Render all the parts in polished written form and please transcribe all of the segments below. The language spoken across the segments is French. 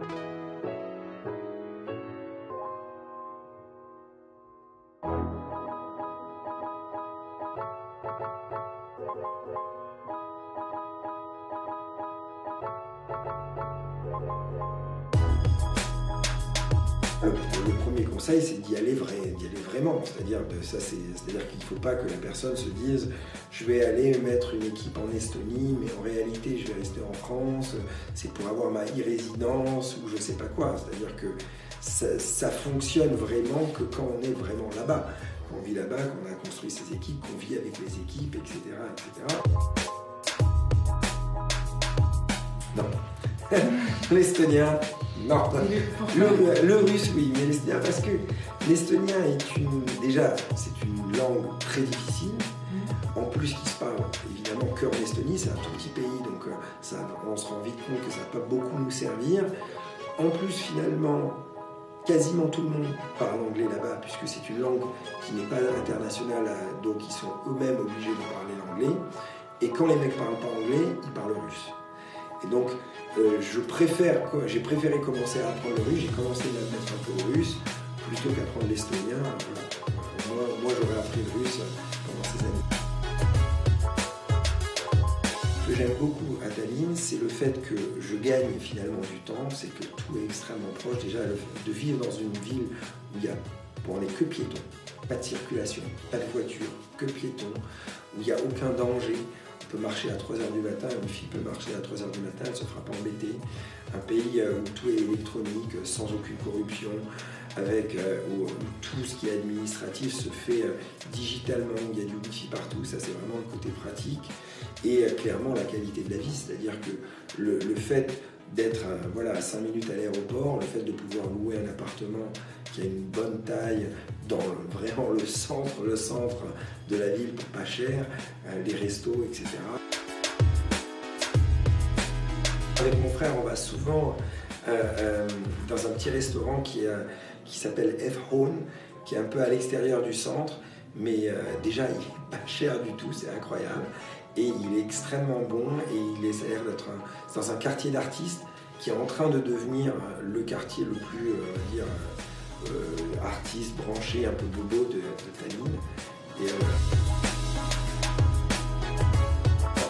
Le premier conseil, c'est d'y aller vraiment. C'est-à-dire qu'il ne faut pas que la personne se dise « je vais aller mettre une équipe en Estonie, mais en réalité, je vais rester en France, c'est pour avoir ma e-résidence ou je ne sais pas quoi ». C'est-à-dire que ça fonctionne vraiment que quand on est vraiment là-bas. Quand on vit là-bas, qu'on a construit ses équipes, qu'on vit avec les équipes, etc. etc. Non. L'estonien, non. Le russe, oui, mais l'estonien, parce que l'estonien c'est une langue très difficile. En plus, qui se parle évidemment que en Estonie, c'est un tout petit pays, donc on se rend vite compte que ça ne va pas beaucoup nous servir. En plus, finalement, quasiment tout le monde parle anglais là-bas, puisque c'est une langue qui n'est pas internationale, donc ils sont eux-mêmes obligés de parler l'anglais. Et quand les mecs ne parlent pas anglais, ils parlent russe. Et donc, j'ai préféré commencer à apprendre le russe, j'ai commencé à mettre un peu au russe, plutôt qu'apprendre l'estonien. Voilà. Moi j'aurais appris le russe pendant ces années. Ce que j'aime beaucoup à Tallinn, c'est le fait que je gagne finalement du temps, c'est que tout est extrêmement proche. Déjà, de vivre dans une ville où on n'est que piétons, pas de circulation, pas de voiture, que piétons, où il n'y a aucun danger. On peut marcher à 3h du matin, une fille peut marcher à 3h du matin, elle ne se fera pas embêter. Un pays où tout est électronique, sans aucune corruption, où tout ce qui est administratif se fait digitalement, il y a du wifi partout, ça c'est vraiment le côté pratique. Et clairement la qualité de la vie, c'est-à-dire que le fait d'être à 5 minutes à l'aéroport, le fait de pouvoir louer un appartement qui a une bonne taille dans vraiment le centre de la ville pour pas cher, les restos, etc. Avec mon frère, on va souvent dans un petit restaurant qui s'appelle F-Hone, qui est un peu à l'extérieur du centre, mais déjà il n'est pas cher du tout, c'est incroyable. Et il est extrêmement bon et ça a l'air d'être dans un quartier d'artistes qui est en train de devenir le quartier le plus, artiste, branché, un peu bobo de Tallinn.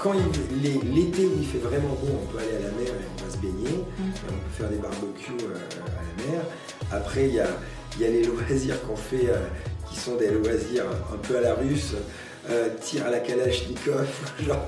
Quand l'été où il fait vraiment beau, on peut aller à la mer et on va se baigner. On peut faire des barbecues à la mer. Après, il y a les loisirs qu'on fait, qui sont des loisirs un peu à la russe. Tir à la Kalachnikov, genre